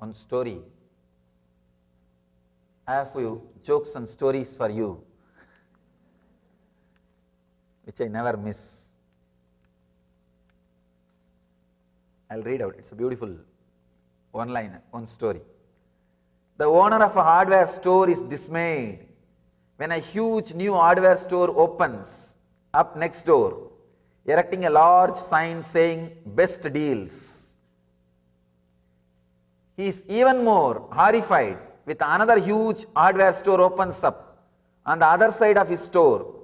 one story. I have few jokes and stories for you, which I never miss. I'll read out, it's a beautiful one line, one story. The owner of a hardware store is dismayed when a huge new hardware store opens up next door, erecting a large sign saying best deals. He is even more horrified with another huge hardware store opens up on the other side of his store,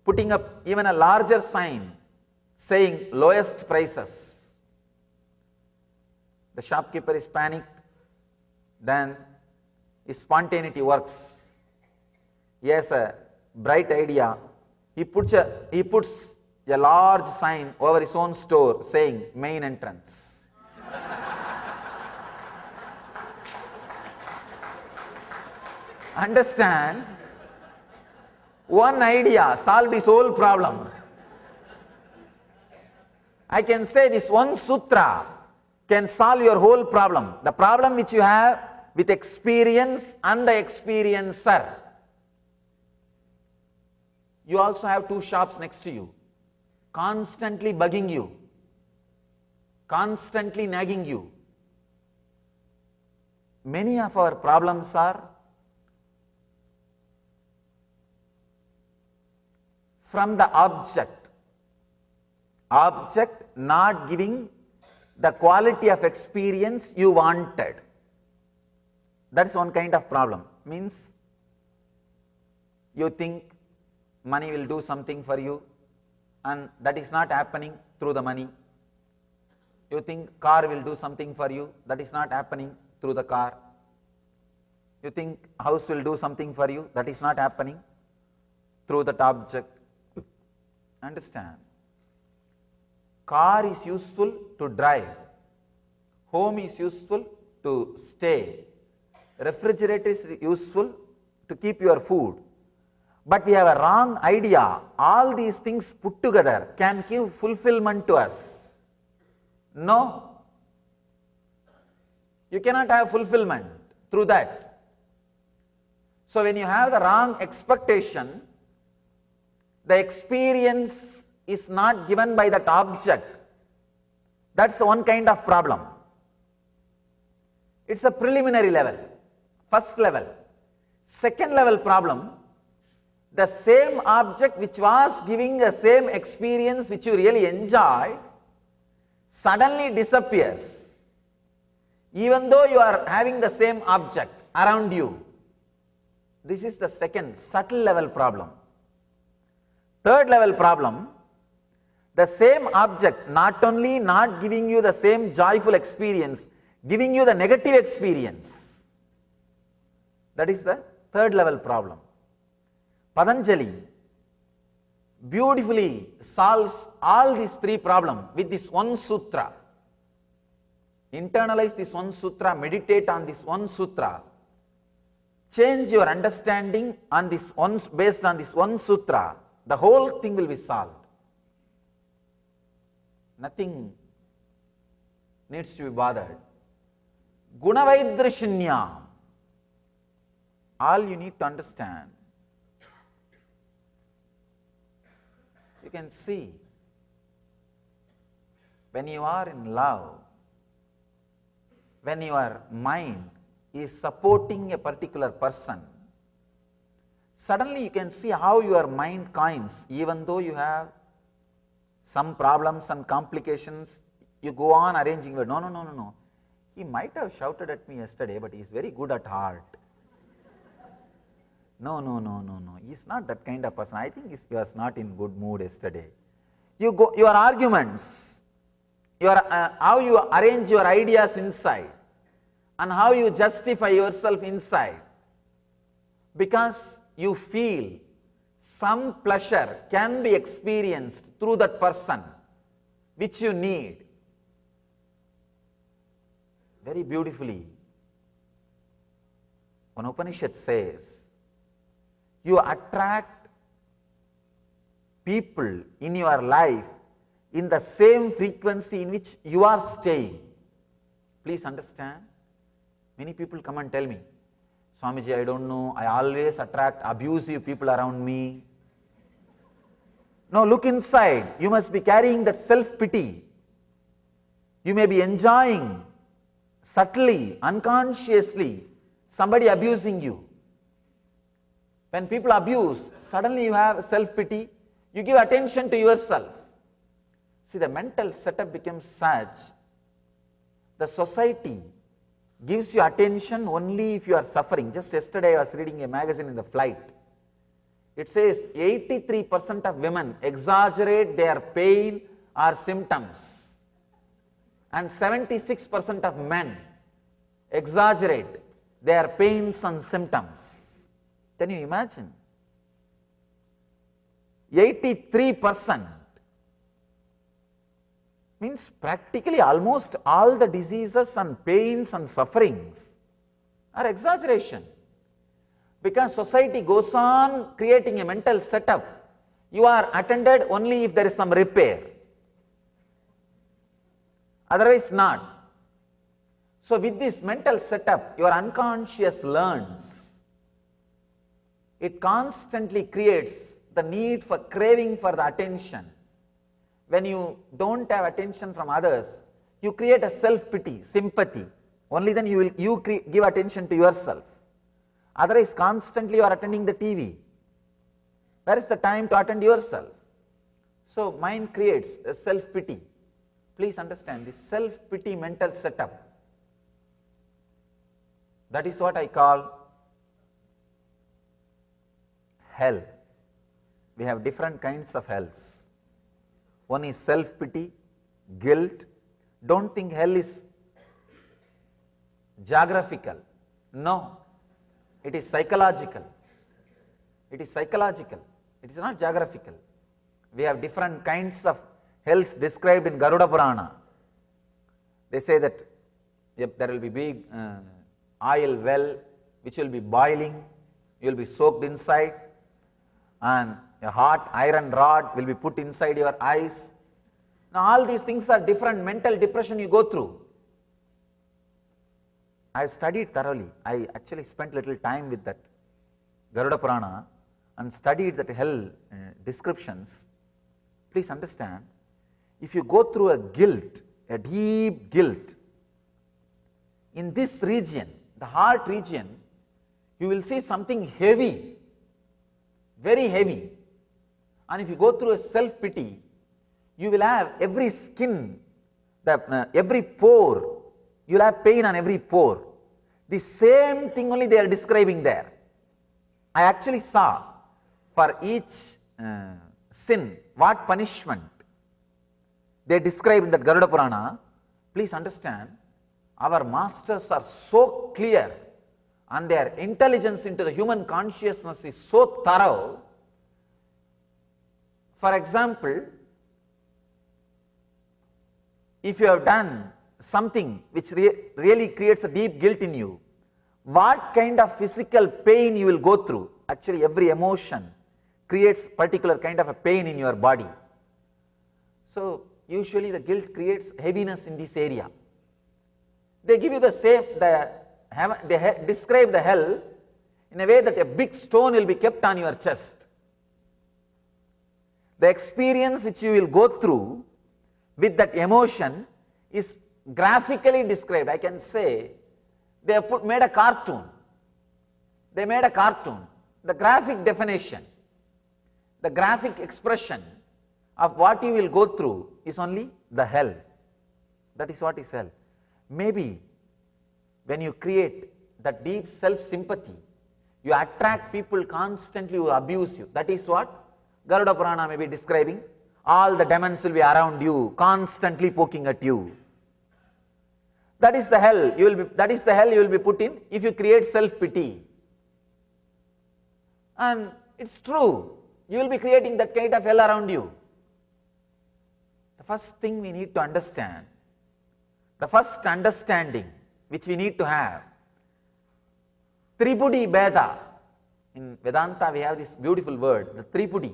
putting up even a larger sign saying lowest prices. The shopkeeper is panicked, then his spontaneity works. He has a bright idea. He puts a large sign over his own store saying main entrance. Understand? One idea solved his whole problem. I can say this one sutra can solve your whole problem. The problem which you have with experience and the experiencer. You also have two shops next to you, constantly bugging you, constantly nagging you. Many of our problems are from the object. Object not giving the quality of experience you wanted. That's one kind of problem. Means you think money will do something for you and that is not happening through the money. You think car will do something for you, that is not happening through the car. You think house will do something for you, that is not happening through that object. Understand? Car is useful to drive, home is useful to stay, refrigerator is useful to keep your food. But we have a wrong idea. All these things put together can give fulfillment to us. No. You cannot have fulfillment through that. So when you have the wrong expectation, the experience is not given by that object. That's one kind of problem. It's a preliminary level, first level. Second level problem, the same object which was giving the same experience which you really enjoy suddenly disappears, even though you are having the same object around you. This is the second subtle level problem. Third level problem, the same object not only not giving you the same joyful experience, giving you the negative experience. That is the third level problem. Patanjali beautifully solves all these three problems with this one sutra. Internalize this one sutra, meditate on this one sutra. Change your understanding on this one, based on this one sutra. The whole thing will be solved. Nothing needs to be bothered. Gunavaidrishinya. All you need to understand. You can see when you are in love, when your mind is supporting a particular person, suddenly you can see how your mind coins, even though you have some problems and complications, you go on arranging, no. He might have shouted at me yesterday, but he is very good at heart. No. He is not that kind of person. I think he was not in good mood yesterday. Your arguments, how you arrange your ideas inside, and how you justify yourself inside, because you feel some pleasure can be experienced through that person which you need. Very beautifully, one Upanishad says, you attract people in your life in the same frequency in which you are staying. Please understand, Many people come and tell me, Swamiji, I don't know, I always attract abusive people around me. No, look inside. You must be carrying that self-pity. You may be enjoying subtly, unconsciously, somebody abusing you. When people abuse, suddenly you have self-pity, you give attention to yourself. See, the mental setup becomes such, the society gives you attention only if you are suffering. Just yesterday I was reading a magazine in the flight. It says 83% of women exaggerate their pain or symptoms, and 76% of men exaggerate their pains and symptoms. Can you imagine? 83% means practically almost all the diseases and pains and sufferings are exaggeration. Because society goes on creating a mental setup. You are attended only if there is some repair. Otherwise not. So with this mental setup, your unconscious learns. It constantly creates the need for craving for the attention. When you don't have attention from others, you create a self-pity, sympathy. Only then you will give attention to yourself. Otherwise, constantly you are attending the TV. Where is the time to attend yourself? So mind creates a self-pity. Please understand this self-pity mental setup. That is what I call hell. We have different kinds of hells. One is self-pity, guilt. Don't think hell is geographical. No, it is psychological. It is psychological. It is not geographical. We have different kinds of hells described in Garuda Purana. They say that there will be big oil well which will be boiling, you will be soaked inside, and a hot iron rod will be put inside your eyes. Now all these things are different mental depression you go through. I have studied thoroughly. I actually spent little time with that Garuda Purana and studied that hell descriptions. Please understand, if you go through a guilt, a deep guilt, in this region, the heart region, you will see something heavy, very heavy. And if you go through a self-pity, you will have every skin, every pore, you will have pain on every pore. The same thing only they are describing there. I actually saw for each sin what punishment they describe in that Garuda Purana. Please understand, our masters are so clear and their intelligence into the human consciousness is so thorough. For example, if you have done something which really creates a deep guilt in you, what kind of physical pain you will go through? Actually, every emotion creates particular kind of a pain in your body. So usually the guilt creates heaviness in this area. They give you the same, they describe the hell in a way that a big stone will be kept on your chest. The experience which you will go through with that emotion is graphically described. I can say they have made a cartoon. They made a cartoon. The graphic definition, the graphic expression of what you will go through is only the hell. That is what is hell. Maybe when you create that deep self-sympathy, you attract people constantly who abuse you. That is what Garuda Purana may be describing. All the demons will be around you, constantly poking at you. That is the hell that is the hell you will be put in if you create self-pity. And it's true, you will be creating that kind of hell around you. The first thing we need to understand, the first understanding which we need to have, Tripudi Bheda. In Vedanta we have this beautiful word, the Tripudi,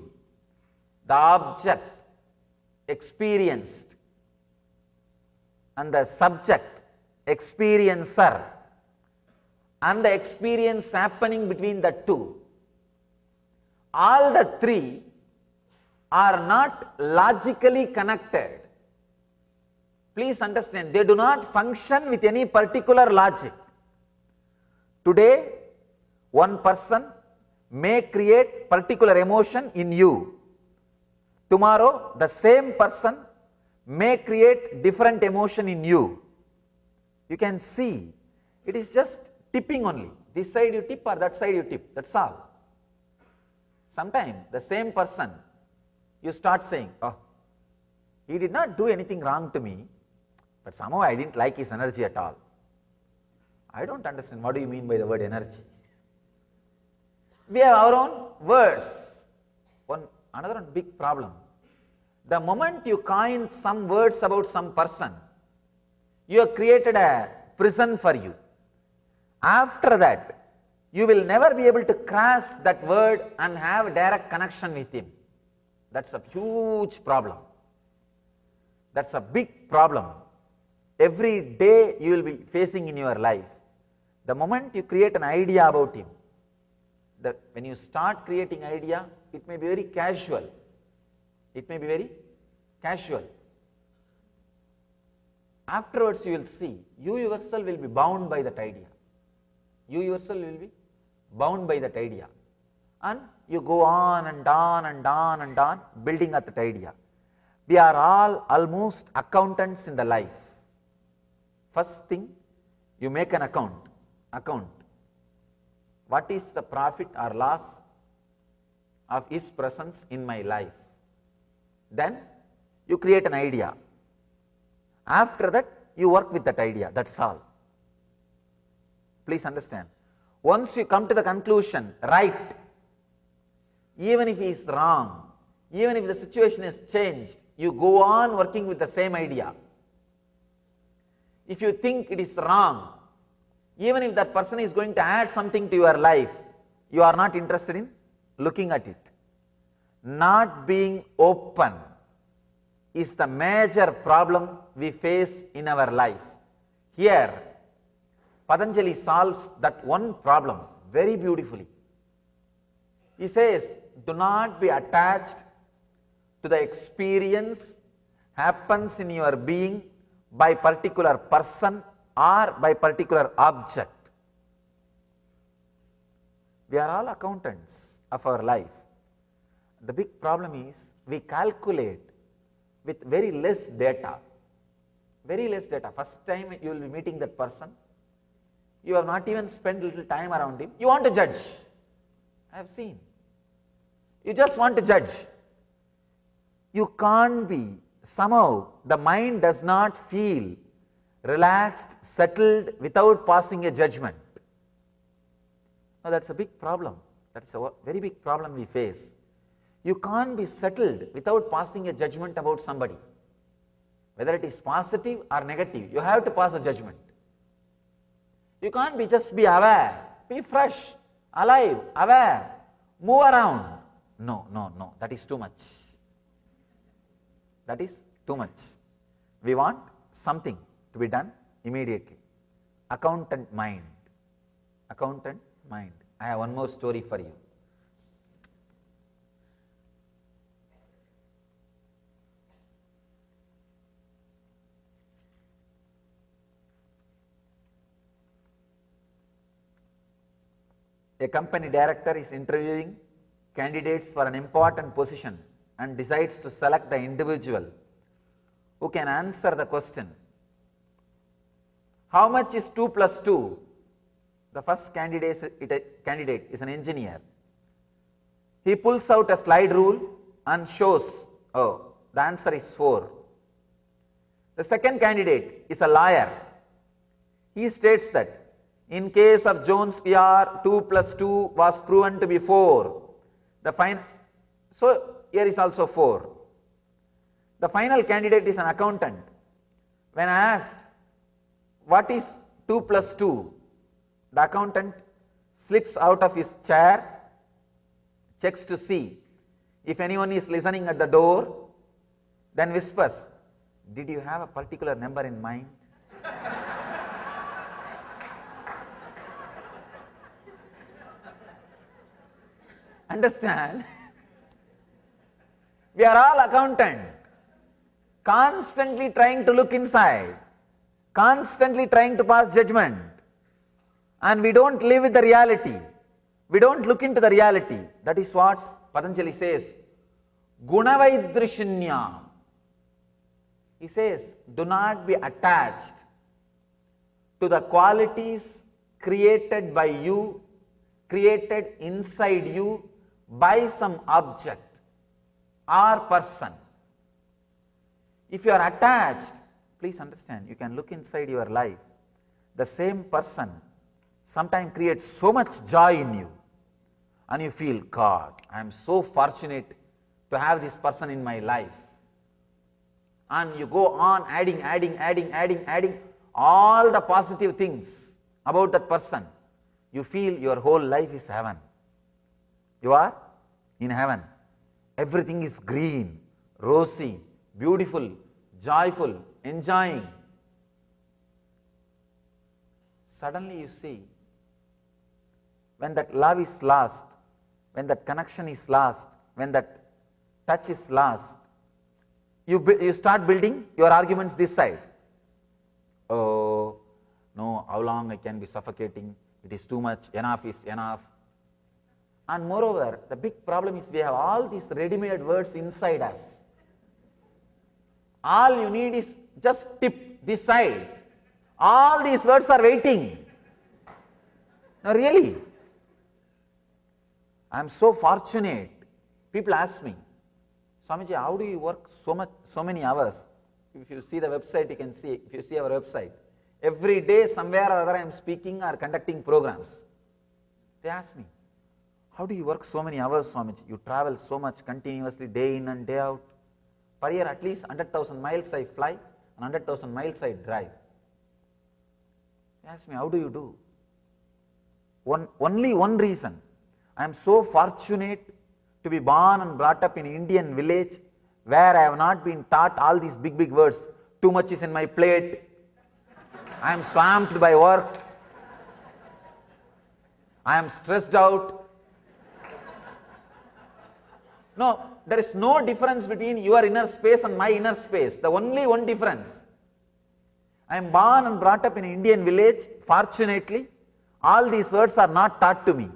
the object experienced and the subject experiencer and the experience happening between the two, all the three are not logically connected. Please understand, they do not function with any particular logic. Today, one person may create particular emotion in you. Tomorrow, the same person may create different emotion in you. You can see, it is just tipping only. This side you tip or that side you tip, that's all. Sometimes the same person, you start saying, oh, he did not do anything wrong to me, but somehow I didn't like his energy at all. I don't understand what do you mean by the word energy. We have our own words. Another big problem. The moment you coin some words about some person, you have created a prison for you. After that, you will never be able to cross that word and have a direct connection with him. That's a huge problem. That's a big problem. Every day you will be facing in your life. The moment you create an idea about him, when you start creating idea, it may be very casual. It may be very casual. Afterwards you will see, you yourself will be bound by that idea. You yourself will be bound by that idea. And you go on and on and on and on building up that idea. We are all almost accountants in the life. First thing, you make an account. What is the profit or loss of his presence in my life? Then you create an idea. After that, you work with that idea. That's all. Please understand. Once you come to the conclusion, right, even if he is wrong, even if the situation is changed, you go on working with the same idea. If you think it is wrong, even if that person is going to add something to your life, you are not interested in looking at it. Not being open is the major problem we face in our life. Here, Patanjali solves that one problem very beautifully. He says, do not be attached to the experience happens in your being by particular person or by particular object. We are all accountants of our life. The big problem is we calculate with very less data. Very less data. First time you will be meeting that person, you have not even spent little time around him, you want to judge. I have seen. You just want to judge. You can't be, somehow the mind does not feel relaxed, settled without passing a judgment. Now that's a big problem. That's a very big problem we face. You can't be settled without passing a judgment about somebody. Whether it is positive or negative, you have to pass a judgment. You can't be just be aware, be fresh, alive, aware, move around. No, that is too much. That is too much. We want something to be done immediately. Accountant mind. Accountant mind. I have one more story for you. A company director is interviewing candidates for an important position and decides to select the individual who can answer the question, how much is 2 plus 2? The first candidate is an engineer. He pulls out a slide rule and shows, oh, the answer is 4. The second candidate is a lawyer. He states that in case of Jones PR, 2 plus 2 was proven to be 4. So here is also 4. The final candidate is an accountant. When asked, what is 2 plus 2? The accountant slips out of his chair, checks to see if anyone is listening at the door, then whispers, did you have a particular number in mind? Understand? We are all accountant, constantly trying to look inside, constantly trying to pass judgment, and we don't live with the reality. We don't look into the reality. That is what Patanjali says, Gunavaidrishinyam. He says, do not be attached to the qualities created by you, created inside you by some object or person. If you are attached, please understand, you can look inside your life. The same person sometimes creates so much joy in you, and you feel, God, I am so fortunate to have this person in my life. And you go on adding all the positive things about that person. You feel your whole life is heaven. You are in heaven. Everything is green, rosy, beautiful, joyful, enjoying. Suddenly you see, when that love is lost, when that connection is lost, when that touch is lost, you start building your arguments this side. Oh, no, how long I can be suffocating? It is too much, enough is enough. And moreover, the big problem is we have all these ready-made words inside us. All you need is just tip this side. All these words are waiting. No, really. I am so fortunate. People ask me, Swamiji, how do you work so many hours? If you see the website, you can see, if you see our website, every day somewhere or other I am speaking or conducting programs. They ask me, how do you work so many hours, Swamiji? You travel so much continuously, day in and day out. Per year at least 100,000 miles I fly and 100,000 miles I drive. They ask me, how do you do? Only one reason. I am so fortunate to be born and brought up in an Indian village where I have not been taught all these big words. Too much is in my plate. I am swamped by work. I am stressed out. No, there is no difference between your inner space and my inner space. The only one difference. I am born and brought up in an Indian village. Fortunately, all these words are not taught to me.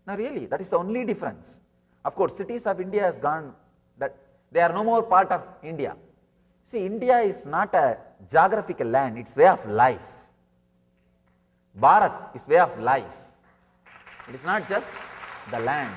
No, really, that is the only difference. Of course, cities of India has gone, that they are no more part of India. See, India is not a geographical land, it's way of life. Bharat is way of life. It is not just the land.